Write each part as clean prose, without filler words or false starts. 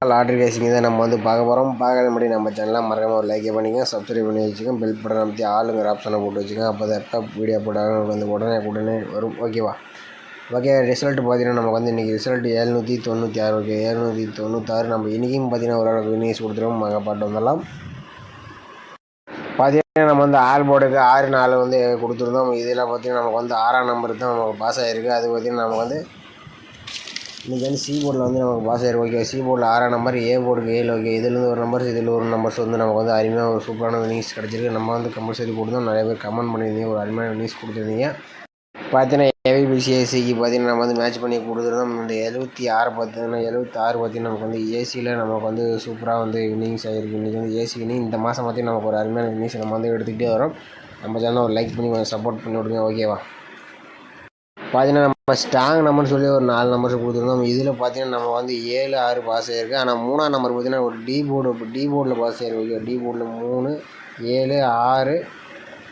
Lottery racing தான் நம்ம வந்து பார்க்க போகிறோம். பார்க்கறது முன்னாடி நம்ம சேனலை மறக்காம ஒரு லைக் பண்ணிக்கங்க, சப்ஸ்கிரைப் பண்ணி வச்சுக்கோங்க, பெல் பட்டன் அமைத்தி ஆளுங்கிற ஆப்ஷனை போட்டு வச்சுக்கோங்க. அப்போ தான் எப்போ வீடியோ போட்டாலும் வந்து உடனே வரும். ஓகேவா? ஓகே, ரிசல்ட் பார்த்தீங்கன்னா நமக்கு வந்து இன்றைக்கி ரிசல்ட் 796. ஓகே, 796 நம்ம இன்றைக்கும் பார்த்தீங்கன்னா ஓரளவுக்கு வினியூஸ் கொடுத்துருவோம். நாங்கள் பாட்டு வந்துடலாம். பார்த்தீங்கன்னா நம்ம வந்து ஆல் போர்டுக்கு 6-4 வந்து கொடுத்துருந்தோம். இதில் பார்த்தீங்கன்னா நமக்கு வந்து 6ஆம் நம்பருக்கு தான் நமக்கு பாஸ் ஆகிருக்கு. அது பார்த்தீங்கன்னா நமக்கு வந்து இன்றைக்கி வந்து சி போர்டில் வந்து நமக்கு பாஸ் ஆகிருக்கு. ஓகே, சி போர்டில் 6ஆம் நம்பர், ஏ போர்டுக்கு 7. ஓகே, இதுலேருந்து ஒரு நம்பர்ஸ், இதில் ஒரு நம்பர்ஸ் வந்து நமக்கு வந்து அருமையாக ஒரு சூப்பரான வினியூஸ் கிடச்சிருக்கு. நம்ம வந்து கம்பல்சரி கொடுத்தோம். நிறைய பேர் கமெண்ட் பண்ணியிருந்தீங்க, ஒரு அருமையான வினியூஸ் கொடுத்துருந்தீங்க. பார்த்தீங்கன்னா ஏவிபிசிஏசிக்கு பார்த்தீங்கன்னா நம்ம வந்து மேட்ச் பண்ணி கொடுத்துருந்தோம். இந்த 76 பார்த்தீங்கன்னா நமக்கு வந்து ஏசியில் நமக்கு வந்து சூப்பராக வந்து வின்னிங்ஸ் ஆகிருக்கு. இன்றைக்கி வந்து ஏசி வினிங் இந்த மாதம் பார்த்தீங்கன்னா நமக்கு ஒரு அருமையான வின்னிங்ஸ் நம்ம வந்து எடுத்துக்கிட்டே வரோம். நம்ம சேனலை ஒரு லைக் பண்ணி கொஞ்சம் சப்போர்ட் பண்ணி விடுங்க. ஓகேவா? பார்த்தீங்கன்னா நம்ம ஸ்ட்ராங் நம்பர்னு சொல்லி ஒரு 4 நம்பர்ஸ் கொடுத்துருந்தோம். இதில் பார்த்தீங்கன்னா நம்ம வந்து 7-6 பாஸ் ஆகிருக்கு. ஆனால் 3ஆம் நம்பர் பார்த்தீங்கன்னா ஒரு டி போர்டில் பாஸ் ஆகிருக்கு. ஓகே, டி போர்டில் 3, 7, 6,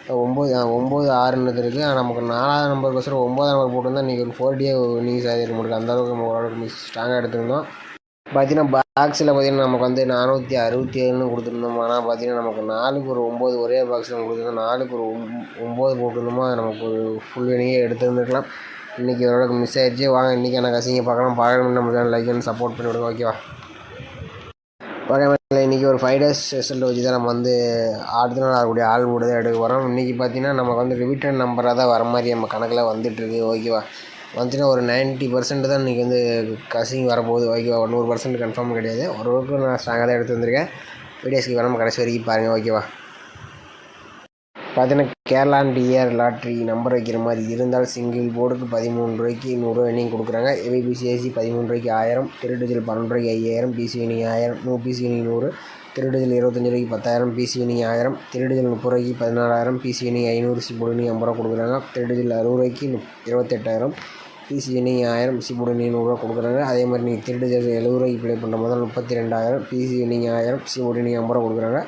9, 6 இருக்குது. நமக்கு 4ஆம் நம்பருக்கோசரம் 9ஆம் நம்பர் போட்டிருந்தா இன்றைக்கி ஒரு 4D வின்னிங்ஸ் ஆகிருக்கு. நமக்கு அந்தளவுக்கு நம்ம ஓரளவுக்கு ஸ்ட்ராங்காக எடுத்துருந்தோம். பார்த்தீங்கன்னா பாக்ஸில் பார்த்தீங்கன்னா நமக்கு வந்து 467 கொடுத்துருந்தோம். ஆனால் பார்த்தீங்கன்னா நமக்கு 4க்கு ஒரு 9 ஒரே பாக்ஸில் கொடுத்துருந்தோம். 4க்கு ஒரு 9 போட்டிருந்தோமா நமக்கு ஒரு ஃபுல் வினிங்கே எடுத்துருந்துருக்கலாம். இன்றைக்கி ஓரளவுக்கு மிஸ் ஆகிடுச்சு. வாங்க இன்றைக்கி எனக்கு அசிங்க பார்க்கணும் நம்ம சேனல் லைக் பண்ணி சப்போர்ட் பண்ணி விடுங்க. ஓகேவா? ஓகே, இன்றைக்கி ஒரு 5 days ரிசல்ட் வச்சு தான் நம்ம வந்து அடுத்த நாள் ஆகக்கூடிய ஆள் கூட தான் எடுக்க போகிறோம். இன்றைக்கி பார்த்தீங்கன்னா நமக்கு வந்து ரிப்பீட்டட் நம்பராக தான் வர மாதிரி நம்ம கணக்கில் வந்துட்டுருக்கு. ஓகேவா? வந்துச்சுன்னா ஒரு 90% தான் இன்றைக்கி வந்து கசிங் வரப்போகுது. ஓகேவா? 100% கன்ஃபார்ம் கிடையாது. ஓரளவுக்கு நான் ஸ்ட்ராங்காக தான் எடுத்து வந்திருக்கேன். வீடியோஸ்க்கு வேணாமல் கடைசி வரைக்கும் பாருங்கள். ஓகேவா? பார்த்தீங்கன்னா கேரளா டிஆர் லாட்ரி நம்பர் வைக்கிற மாதிரி இருந்தால் சிங்கிள் போர்டுக்கு 13 ரூபாய்க்கு 100 வினிங் கொடுக்குறாங்க. ஏபிபிசிஏசி 13 ரூபாய்க்கு 1000, திருடிஜில் 12 ரூபாய்க்கு 5000, பிசி வினிங் 1000, பிசி வினிங் 100, திருடிஜில் 25 ரூபாய்க்கு 10,000, பிசி வினிங் 1000, திருடிஜில் 30 ரூபாய்க்கு 14,000, பிசி வினிங் 500, சிபோர்டு வினிங் 50 ரூபா கொடுக்குறாங்க. திருடிஜில் 60 ரூபாய்க்கு 28,000, பிசி வினிங் 1000, சிபோர்டு வினிங் 100 ரூபா கொடுக்குறாங்க. அதே மாதிரி நீங்கள் திருடிஜில் 70 ரூபாய்க்கு ப்ளே பண்ணுற போது 32,000, பிசி வினிங் 1000, சிபோர்டு வினிங் 50 ரூபா கொடுக்குறாங்க.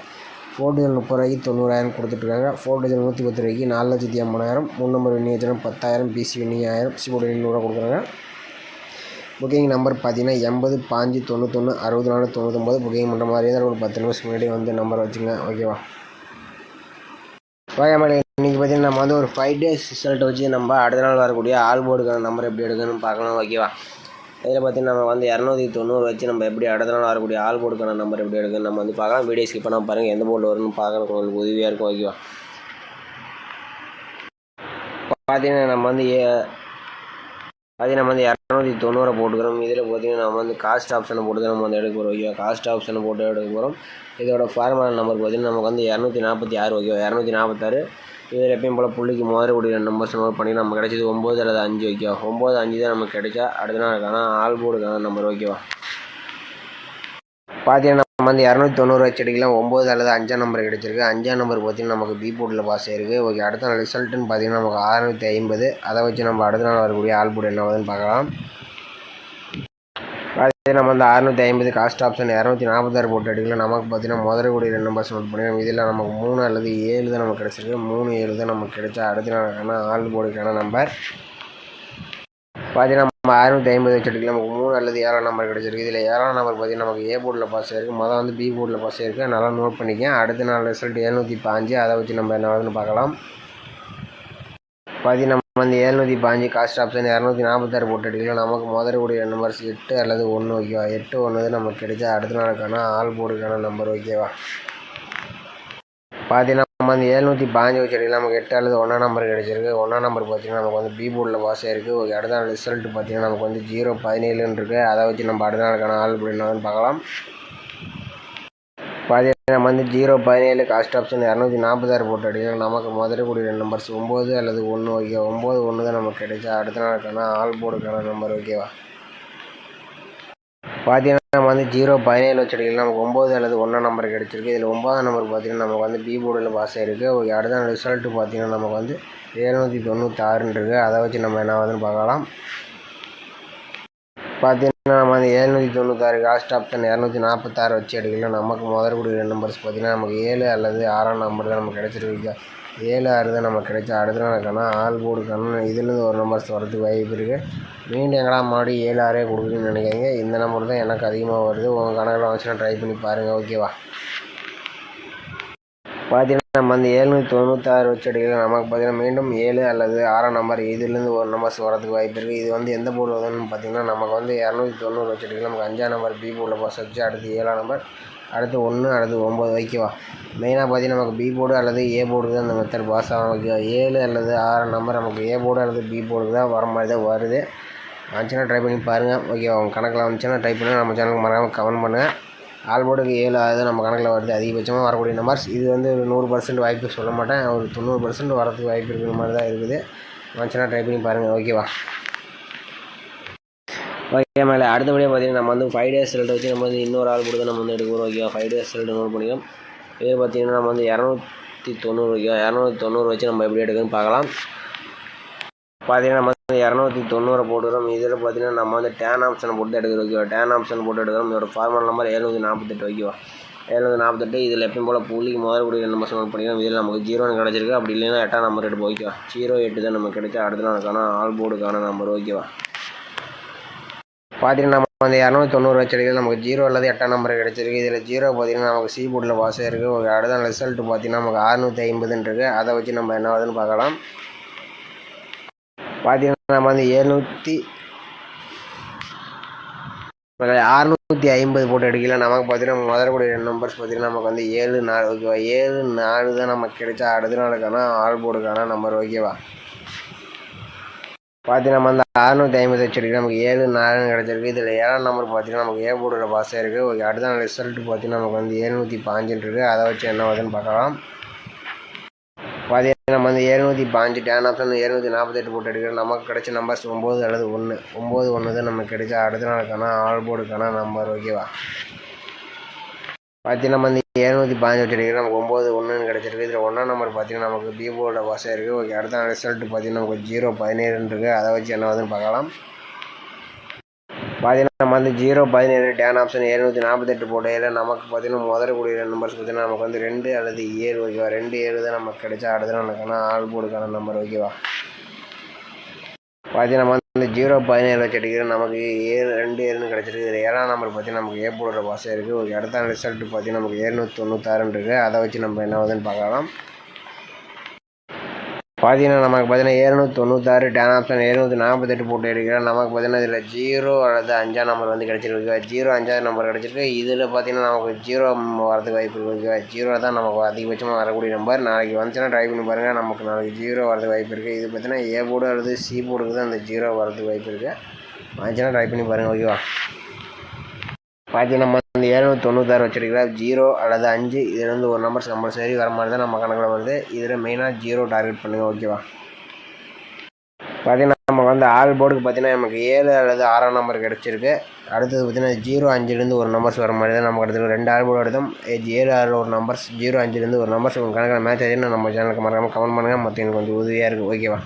4 டிஜில் 30 ரூபாய்க்கு 90,000 கொடுத்துட்ருக்காங்க. 4 டிஜில் 110 ரூபாய்க்கு 4,50,000, 3 நம்பர் வினிங் வச்சுன்னா 10,000, பிசி வினிங் 1000, சிபோர்டு வினிங் 100 ரூபா கொடுக்குறாங்க. புக்கிங் நம்பர் பார்த்தீங்கன்னா 80, 5, 91, 64, 99. புக்கிங் பண்ணுற மாதிரி இருந்தால் ஒரு 10 நிமிஷம் முன்னாடி வந்து நம்பர் வச்சுங்க. ஓகேவா? இன்றைக்கி பார்த்தீங்கன்னா நம்ம வந்து ஒரு 5 days ரிசல்ட் வச்சு நம்ம அடுத்த நாள் வரக்கூடிய ஆல் போர்டுக்கான நம்பர் எப்படி எடுக்கணும்னு பார்க்கலாம். ஓகேவா? இதில் பார்த்தீங்கன்னா நம்ம வந்து 290 வச்சு நம்ம எப்படி அடுத்த நாள் வரக்கூடிய ஆல் போர்டுக்கான நம்பர் எப்படி எடுக்கணும்னு நம்ம வந்து பார்க்கலாம். வீடியோ ஸ்கிப் பண்ணாமல் பாருங்கள், எந்த போர்டில் வரும்னு பார்க்கறதுக்கு உங்களுக்கு உதவியாக இருக்கும். ஓகேவா? பார்த்தீங்கன்னா நம்ம வந்து 290 போட்டுக்கிறோம். இதில் பார்த்தீங்கன்னா நம்ம வந்து காஸ்ட் ஆப்ஷனை போட்டு தான் நம்ம வந்து எடுக்க போகிறோம். ஓகேவா? காஸ்ட் ஆப்ஷனை போட்டு எடுக்க போகிறோம். இதோட ஃபார்முலா நம்பர் பார்த்தீங்கன்னா நமக்கு வந்து 246. ஓகேவா? 246. இதில் எப்பயும் போல் புள்ளிக்கு முதல்கூடிய நம்பர்ஸ் நோட் பண்ணி நம்ம கிடச்சது 9 அல்லது 5. ஓகேவா? 9, 5 தான் நமக்கு கிடைச்சா அடுத்த நாளுக்கான ஆல் போர்டுக்கான நம்பர். ஓகேவா? பார்த்தீங்கன்னா நம்ம வந்து 290 வச்சு எடுக்கலாம். 9 அல்லது 5ஆம் நம்பர் கிடச்சிருக்கு. 5ஆம் நம்பர் பார்த்தீங்கன்னா நமக்கு பி போர்டில் பாஸ் ஆகிருக்கு. ஓகே, அடுத்த நாள் ரிசல்ட்டுன்னு பார்த்தீங்கன்னா நமக்கு 650. அதை வச்சு நம்ம அடுத்த நாள் வரக்கூடிய ஆல் போர்டு என்ன வருதுன்னு பார்க்கலாம். நம்ம வந்து 650 காஸ்ட் ஆப்ஷன் 246 போட்டு எடுக்கலாம். நமக்கு பார்த்தீங்கன்னா முதல்கூடிய 2 நம்பர்ஸ் நோட் பண்ணிக்கலாம். இதில் நமக்கு 3 அல்லது 7 தான் நமக்கு கிடச்சிருக்கு. 3, 7 தான் நமக்கு கிடைச்சா அடுத்த நாளுக்கான ஆல் போர்டுக்கான நம்பர். பார்த்தீங்கன்னா நம்ம 650 வச்சு எடுக்கலாம். நமக்கு 3 அல்லது 7ஆம் நம்பர் கிடச்சிருக்கு. இதில் 7ஆம் நம்பர் பார்த்தீங்கன்னா நமக்கு ஏ போர்டில் பாஸ் ஆகிருக்கு. மொதல் வந்து பி போர்டில் பாஸ் ஆகிருக்கு. நல்லா நோட் பண்ணிக்கேன். அடுத்த நாள் ரிசல்ட் 705. அதை வச்சு நம்ம என்ன வருதுன்னு பார்க்கலாம். பார்த்தீங்கன்னா நம்ம வந்து 705 காஸ்ட் ஆப்ஷன் 246 போட்டு எடுக்கலாம். நமக்கு முதல்கூடிய நம்பர்ஸ் 8 அல்லது 1. ஓகேவா? 8, 1 நமக்கு கிடைச்சா அடுத்த நாளுக்கான ஆல் போர்டுக்கான நம்பர். ஓகேவா? பார்த்தீங்கன்னா நம்ம வந்து 705 வச்சு எடுக்கலாம். நமக்கு 8 அல்லது 1ஆம் நம்பர் கிடச்சிருக்கு. 1ஆம் நம்பர் பார்த்தீங்கன்னா நமக்கு வந்து பி போர்டில் பாஸ் ஆகிருக்கு. ஓகே, அடுத்த நாள் ரிசல்ட் பார்த்தீங்கன்னா நமக்கு வந்து 017 இருக்குது. அதை வச்சு நம்ம அடுத்த நாளுக்கான ஆல் போர்டு என்னன்னு பார்க்கலாம். பார்த்தீங்கன்னா நம்ம வந்து 017 காஸ்ட் ஆப்ஷன் 246 போட்டு அடிக்கலாம். நமக்கு முதல்கூடிய 2 நம்பர்ஸ் 9 அல்லது 1. ஓகே, 9, 1 தான் நமக்கு கிடைச்சா அடுத்த நாளுக்கான ஆல் போர்டுக்கான நம்பர். ஓகேவா? பார்த்தீங்கன்னா நம்ம வந்து 017 வச்சு அடிக்கலாம். நமக்கு 9 அல்லது 1ஆம் நம்பர் கிடச்சிருக்கு. இதில் 9ஆம் நம்பர் பார்த்தீங்கன்னா நமக்கு வந்து பி போர்டில் பாஸ் ஆகிருக்கு. ஓகே, அடுத்த நாள் ரிசல்ட்டு பார்த்தீங்கன்னா நமக்கு வந்து 796 இருக்குது. அதை வச்சு நம்ம என்ன வருதுன்னு பார்க்கலாம். பார்த்தீங்கன்னா நம்ம வந்து 796 காஸ்ட் ஆப்ஷன் 246 வச்சு எடுக்கலாம். நமக்கு முதல்கூடிய 2 நம்பர்ஸ் பார்த்தீங்கன்னா நமக்கு 7 அல்லது 6ஆம் நம்பர் தான் நமக்கு கிடச்சிருக்கு. 7 6 தான் நமக்கு கிடைச்சா அடுத்த நாளுக்கான ஆல் போர்டுக்கான இதுலேருந்து ஒரு நம்பர்ஸ் வரதுக்கு வாய்ப்பு இருக்குது. மீண்டும் எங்கடா மறுபடியும் 7 6 கொடுக்குறீங்கன்னு நினைக்கிறீங்க. இந்த நம்பர் தான் எனக்கு அதிகமாக வருது. உங்கள் கணக்கில் வந்துச்சுன்னா ட்ரை பண்ணி பாருங்கள். ஓகேவா? பார்த்தீங்கன்னா நம்ம வந்து 796 வச்சு அடிக்கலாம். நமக்கு பார்த்தீங்கன்னா மீண்டும் 7 அல்லது 6 நம்பர் இதுலேருந்து ஒரு நம்பர்ஸ் வரதுக்கு வாய்ப்பு இருக்குது. இது வந்து எந்த போர்டு வருதுன்னு பார்த்தீங்கன்னா நமக்கு வந்து 290 வச்சு அடிக்கலாம். நமக்கு 5ஆம் நம்பர் பி போர்டில் பாஸ் வச்சு அடுத்து 7ஆம் நம்பர் அடுத்து 1 அடுத்து 9 வைக்கவா. மெயினாக பார்த்தீங்கன்னா நமக்கு பி போர்டு அல்லது ஏ போர்டுக்கு தான் இந்த மெத்தட் பாஸ் ஆகும். ஓகேவா? 7 அல்லது 6 நம்பர் நமக்கு ஏ போர்டு அல்லது பி போர்டுக்கு தான் வர மாதிரி தான் வருது. வந்துச்சுன்னா ட்ரை பண்ணி பாருங்கள். ஓகேவா? உங்கள் கணக்கில் வந்துச்சுன்னா ட்ரை பண்ணுங்கள். நம்ம சேனலுக்கு மறக்காமல் கமெண்ட் பண்ணுங்கள். ஆல் போர்டுக்கு 7 6 நம்ம கணக்கில் வருது. அதிகபட்சமாக வரக்கூடிய நம்பர்ஸ் இது வந்து 100% வாய்ப்பு சொல்ல மாட்டேன். ஒரு 90% வரதுக்கு வாய்ப்பு இருக்கிற மாதிரி தான் இருக்குது. வந்துச்சுன்னா ட்ரை பண்ணி பாருங்கள். ஓகேவா? ஓகே மேலே அடுத்தபடியாக பார்த்தீங்கன்னா நம்ம வந்து 5 days ரிசல்ட் வச்சு நம்ம வந்து இன்னொரு ஆள் போட்டு நம்ம வந்து எடுக்கிறோம். ஓகேவா? 5 days ரிசல்ட் நோட் பண்ணிக்கலாம். இது பார்த்தீங்கன்னா நம்ம வந்து 290 ஓகேவா? 290 வச்சு நம்ம எப்படி எடுக்குன்னு பார்க்கலாம். பார்த்தீங்கன்னா நம்ம வந்து 290 போட்டுக்கிறோம். இதில் பார்த்தீங்கன்னா நம்ம வந்து டேன் ஆப்ஷனை போட்டு எடுக்கிறோம். ஓகேவா? டேன் ஆப்ஷன் போட்டு எடுக்கிறோம். இதோட ஃபார்மல் நம்பர் 748. ஓகேவா? 748. இதில் எப்பயும் போல் புள்ளிக்கு முதல் கூடிய நம்பர் நோட் பண்ணிக்கலாம். இதில் நமக்கு 0 கிடச்சிருக்கு. அப்படி இல்லைன்னா 8ஆம் நம்பர் எடுப்போம். ஓகேவா? 08 தான் நமக்கு கிடைச்சா அடுத்த நாளுக்கான ஆல் போர்டுக்கான நம்பர். ஓகேவா? பார்த்தீங்கன்னா நம்ம வந்து 290 வச்சிருக்கிறது நமக்கு 0 அல்லது 8ஆம் நம்பர் கிடச்சிருக்கு. இதில் 0 பார்த்தீங்கன்னா நமக்கு சி போர்டில் பாஸ் ஆகிருக்கு. ஒரு அடுத்த ரிசல்ட் பார்த்தீங்கன்னா நமக்கு 650 இருக்குது. அதை வச்சு நம்ம என்ன ஆகுதுன்னு பார்க்கலாம். பார்த்தீங்கன்னா நம்ம வந்து 650 போட்டு எடுக்கல. நமக்கு பார்த்தீங்கன்னா முதல்கூடிய நம்பர்ஸ் பார்த்தீங்கன்னா நமக்கு வந்து 7 4. ஓகேவா? 7 4 தான் நமக்கு கிடைச்சா அடுத்த நாளுக்கான ஆல் போர்டுக்கான நம்பர். ஓகேவா? பார்த்தீங்கன்னா நம்ம வந்து 650 வச்சுருக்கு. நமக்கு 7 4 கிடச்சிருக்கு. இதில் 7ஆம் நம்பர் பார்த்தீங்கன்னா நமக்கு ஏ போர்டில் பாஸ் ஆகிருக்கு. ஓகே, அடுத்த நாள் ரிசல்ட் பார்த்தீங்கன்னா நமக்கு வந்து 715 இருக்குது. அதை வச்சு என்ன வருதுன்னு பார்க்கலாம். பார்த்தீங்கன்னா நம்ம வந்து 715 டேன் ஆப்ஷன் 748 போட்டு எடுக்கிறோம். நமக்கு கிடைச்ச நம்பர்ஸ் 9 அல்லது 1. 9 1 தான் நமக்கு கிடைச்சா அடுத்த நாளுக்கான ஆல் போர்டுக்கான நம்பர். ஓகேவா? பார்த்தீங்கன்னா நம்ம வந்து 715 வச்சுருக்கோம். நமக்கு 9 1 கிடச்சிருக்கு. இதில் 1ஆம் நம்பர் பார்த்தீங்கன்னா நமக்கு பி போர்டில் பாஸ் ஆகிருக்கு. ஓகே, அடுத்த நாள் ரிசல்ட் பார்த்தீங்கன்னா நமக்கு 017 இருக்குது. அதை வச்சு என்ன வருதுன்னு பார்க்கலாம். பார்த்தீங்கன்னா நம்ம வந்து 017 டேன் ஆப்ஷன் 748 போட்டையில் நமக்கு பார்த்தீங்கன்னா முதல்கூடிய நம்பர்ஸ் பார்த்தீங்கன்னா நமக்கு வந்து 2 அல்லது 7. ஓகேவா? 2 7 தான் நமக்கு கிடைச்சா அடுத்த நாளுக்கான ஆல் போர்டுக்கான நம்பர். ஓகேவா? பார்த்தீங்கன்னா நம்ம வந்து 017 வச்சு அடிக்கிறோம். நமக்கு 7 2 7 கிடச்சிருக்கு. இதில் 7ஆம் நம்பர் பார்த்தீங்கன்னா நமக்கு ஏ போர்டில் பாஸ் ஆகிருக்கு. ஓகே, அடுத்த ரிசல்ட் பார்த்தீங்கன்னா நமக்கு 796 இருக்குது. அதை வச்சு நம்ம என்ன ஆகுதுன்னு பார்க்கலாம். பார்த்தீங்கன்னா நமக்கு பார்த்தீங்கன்னா 796 டேன் ஆப்ஷன் 748 போட்டு எடுக்கிறோம். நமக்கு பார்த்தீங்கன்னா இதில் 0 அல்லது 5ஆம் நம்பர் வந்து கிடச்சிருக்கு. 0 5ஆம் நம்பர் கிடச்சிருக்கு. இதில் பார்த்தீங்கன்னா நமக்கு 0 வரதுக்கு வாய்ப்பு இருக்குது. 0 தான் நமக்கு அதிகபட்சமாக வரக்கூடிய நம்பர். நாளைக்கு வந்துச்சுன்னா ட்ரை பண்ணி பாருங்கள். நமக்கு நாளைக்கு 0 வரதுக்கு வாய்ப்பு இருக்குது. இது பார்த்தீங்கன்னா ஏ போர்டு அல்லது சி போர்டுக்கு தான் அந்த 0 வரதுக்கு வாய்ப்பு இருக்குது. வந்துச்சுன்னா ட்ரை பண்ணி பாருங்கள். ஓகேவா? பார்த்தீங்கன்னா நம்ம வந்து 796 வச்சுருக்கிறோம். 0 அல்லது 5 இதுலேருந்து ஒரு நம்பர்ஸ் கம்பல்சரி வர மாதிரி தான் நம்ம கணக்கில் வருது. இதில் மெயினாக 0 டார்கெட் பண்ணுங்கள். ஓகேவா? பார்த்தீங்கன்னா நம்ம வந்து ஆல் போர்டுக்கு பார்த்தீங்கன்னா நமக்கு 7 அல்லது 6ஆம் நம்பர் கிடச்சிருக்கு. அடுத்தது பார்த்தீங்கன்னா 0 5லேருந்து ஒரு நம்பர்ஸ் வர மாதிரி தான் நமக்கு எடுத்துருக்கு. 2 ஆல் போர்டு எடுத்தோம். 7 6 ஒரு நம்பர்ஸ் 0 5லேருந்து ஒரு நம்பர்ஸ் உங்கள் கணக்கில் மேட்ச் ஆச்சுன்னு நம்ம சேனலுக்கு மறக்காமல் கமெண்ட் பண்ணுங்கள். மற்ற எனக்கு கொஞ்சம் உதவியாக இருக்குது. ஓகேவா?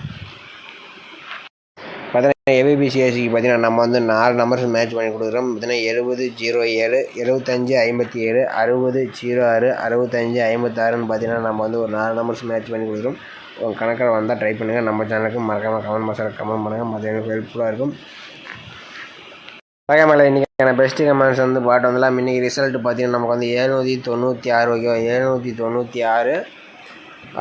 பார்த்தீங்கன்னா ஏபிபிசிஎஸ்சிக்கு பார்த்தீங்கன்னா நம்ம வந்து 4 நம்பர்ஸ் மேட்ச் பண்ணி கொடுக்குறோம். பார்த்தீங்கன்னா 70 07 75 57 60 06 65 56ன்னு பார்த்தீங்கன்னா நம்ம வந்து ஒரு 4 நம்பர்ஸ் மேட்ச் பண்ணி கொடுக்குறோம். உங்கள் கணக்கில் வந்தால் ட்ரை பண்ணுங்கள். நம்ம சேனலுக்கு மறக்காமல் கமெண்ட் பண்ணுங்கள். மற்ற எனக்கு ஹெல்ப்ஃபுல்லாக இருக்கும். ஓகே மேலே இன்றைக்கான பெஸ்ட்டு கமெண்ட்ஸ் வந்து பாட்டு வந்துடலாம். இன்றைக்கி ரிசல்ட் பார்த்தீங்கன்னா நமக்கு வந்து 796. ஓகேவா? 796.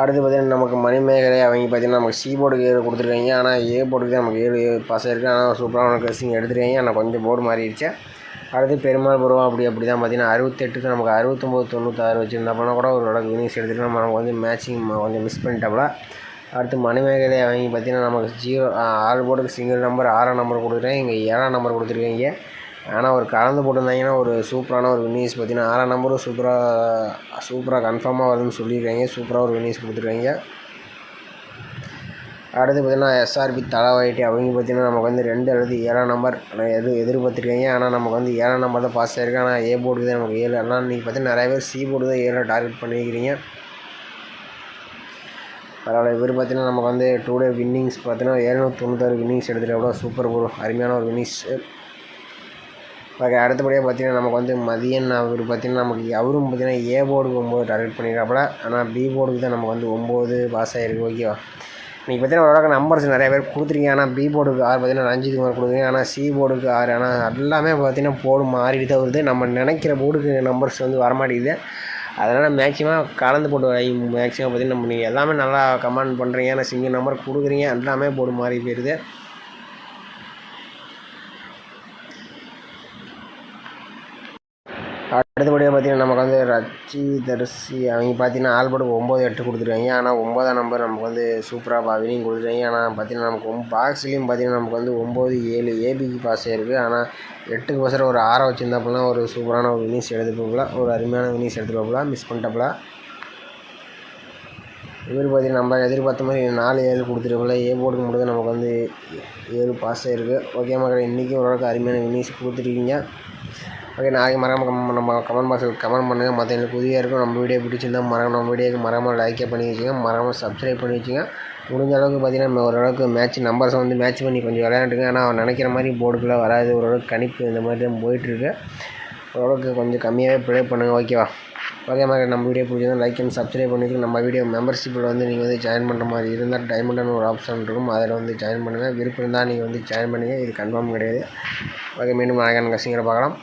அடுத்து பார்த்தீங்கன்னா நமக்கு மணிமேகலை அவங்க பார்த்தீங்கன்னா நமக்கு சி போர்டுக்கு 7 கொடுத்துருக்காங்க. ஆனால் ஏ போர்டுக்கு தான் நமக்கு 7 பாஸ் ஆகிருக்கு. ஆனால் சூப்பரான க்ரெஸ்ஸிங் எடுத்துருக்காங்க. ஆனால் கொஞ்சம் போர்டு மாறிடுச்சு. அடுத்து பெருமாள் பருவம் அப்படி தான் பார்த்தீங்கன்னா 68 நமக்கு 69 96 வச்சுருந்தப்போனா கூட ஒரு அளவுக்கு வினிங்ஸ் எடுத்துகிட்டு நம்ம வந்து மேட்சிங் கொஞ்சம் மிஸ் பண்ணிட்டாப்புல. அடுத்து மணிமேகலை அவங்க பார்த்தீங்கன்னா நமக்கு 0 ஆல் போர்டுக்கு சிங்கிள் நம்பர் 6ஆம் நம்பர் கொடுத்துருக்காங்க. இங்கே 7ஆம் நம்பர் கொடுத்துருக்காங்க. ஆனால் ஒரு கலந்து போட்டிருந்தாங்கன்னா ஒரு சூப்பரான ஒரு வினிஸ் பார்த்தீங்கன்னா 6ஆம் நம்பரும் சூப்பராக கன்ஃபார்மாக வருதுன்னு சொல்லியிருக்காங்க. சூப்பராக ஒரு வினிஸ் கொடுத்துருக்காங்க. அடுத்து பார்த்திங்கன்னா எஸ்ஆர்பி தலைவாயிட்டு அவங்க பார்த்திங்கன்னா நமக்கு வந்து 2 அல்லது 7ஆம் நம்பர் எதிர்பார்த்துருக்காங்க. ஆனால் நமக்கு வந்து 7ஆம் நம்பர் தான் பாஸ் ஆகிருக்கு. ஆனால் ஏ போர்டுக்கு தான் நமக்கு 7. ஆனால் நீங்கள் பார்த்தீங்கன்னா நிறைய பேர் சி போர்டு தான் 7 டார்கெட் பண்ணிக்கிறீங்க. பரவாயில்ல. இவர் பார்த்திங்கன்னா நமக்கு வந்து 2 டே வின்னிங்ஸ் பார்த்தீங்கன்னா 796 வின்னிங்ஸ் எடுத்துகிட்டு எவ்வளோ சூப்பர் ஒரு அருமையான ஒரு வின்னிங்ஸ். ஓகே, அடுத்தபடியாக பார்த்தீங்கன்னா நமக்கு வந்து மதியன் அவர் பார்த்தீங்கன்னா நமக்கு அவரும் பார்த்தீங்கன்னா ஏ போர்டுக்கு 9 டார்கெட் பண்ணியிருக்காப்புல. ஆனால் பி போர்டுக்கு தான் நமக்கு வந்து 9 பாஸ் ஆகிருக்கு. ஓகேவா, நீங்கள் பார்த்தீங்கன்னா ஓரளவுக்கு நம்பர்ஸ் நிறைய பேர் கொடுத்துருக்கீங்க. ஆனால் பி போர்டுக்கு 6 பார்த்தீங்கன்னா ரஞ்சித் குமார் கொடுக்குறீங்க. ஆனால் சி போர்டுக்கு 6. ஆனால் எல்லாமே பார்த்தீங்கன்னா போர்டு மாறிட்டு தான் வருது. நம்ம நினைக்கிற போர்டுக்கு நம்பர்ஸ் வந்து வரமாட்டேங்குது. அதனால் மேக்ஸிமம் கலந்து போட்டு மேக்ஸிமம் பார்த்தீங்கன்னா நம்ம நீங்கள் எல்லாமே நல்லா கமெண்ட் பண்ணுறீங்க. ஆனால் சிங்கிள் நம்பர் கொடுக்குறீங்க, எல்லாமே போர்டு மாறி போயிடுது. அடுத்தபடியாக பார்த்தீங்கன்னா நமக்கு வந்து ரச்சி தரிசி அவங்க பார்த்தீங்கன்னா ஆல்போர்டுக்கு 9, 8 கொடுத்துருக்காங்க. ஆனால் 9ஆம் நம்பர் நமக்கு வந்து சூப்பராக வினிங் கொடுத்துருக்காங்க. ஆனால் பார்த்தீங்கன்னா நமக்கு பாக்ஸ்லேயும் பார்த்தீங்கன்னா நமக்கு வந்து 9, 7 ஏபிக்கு பாஸ் ஆகிருக்கு. ஆனால் 8க்கு பசரம் ஒரு 6 வச்சுருந்தாப்புல ஒரு சூப்பரான ஒரு வினிஸ் எடுத்துப்பாப்புல, ஒரு அருமையான வினிஸ் எடுத்துப்பாப்புல, மிஸ் பண்ணிட்டாப்புல. இவர் பார்த்தீங்கன்னா நம்ம எதிர்பார்த்த மாதிரி 4, 7 கொடுத்துருப்போம்ல. ஏ போர்டுக்கு மட்டும் தான் நமக்கு வந்து 7 பாஸ் ஆகிருக்கு. ஓகே மக்கள், இன்றைக்கி ஓரளவுக்கு அருமையான வினிஸ் கொடுத்துருக்கீங்க. ஓகே, நாளைக்கு மறக்காம நம்ம கமெண்ட் பாக்ஸில் கமெண்ட் பண்ணுங்கள். மற்ற எனக்கு உதவியாக இருக்கும். நம்ம வீடியோ பிடிச்சிருந்தால் நம்ம வீடியோக்கு மறக்காமல் லைக்கே பண்ணி வச்சுங்க, மறக்காமல் சப்ஸ்கிரைப் பண்ணி வச்சுங்க. முடிஞ்ச அளவுக்கு பார்த்தீங்கன்னா ஓரளவுக்கு மேட்ச் பண்ணி கொஞ்சம் விளையாண்டுங்க. ஆனால் அவன் நினைக்கிற மாதிரி போர்டுக்குள்ளே வராது. ஓரளவுக்கு கணிப்பு இந்த மாதிரி தான் போயிட்டுருக்கு. ஓரளவுக்கு கொஞ்சம் கம்மியாகவே ப்ளே பண்ணுங்கள். ஓகேவா, ஓகே மாதிரி நம்ம வீடியோ பிடிச்சிருந்தால் லைக் அண்ட் சப்ஸ்கிரைப் பண்ணிவிட்டு நம்ம வீடியோ மெம்பர்ஷிப்பில் வந்து நீங்கள் வந்து ஜாயின் பண்ணுற மாதிரி இருந்தால் டைமண்டான ஒரு ஆப்ஷன் இருக்கும், அதில் வந்து ஜாயின் பண்ணுங்கள். விருப்பம் இருந்தால் நீங்கள் வந்து ஜாயின் பண்ணுங்கள். இது கன்ஃபார்ம் கிடையாது. ஓகே, மீண்டும் அழகான கசிங்களை பார்க்கலாம்.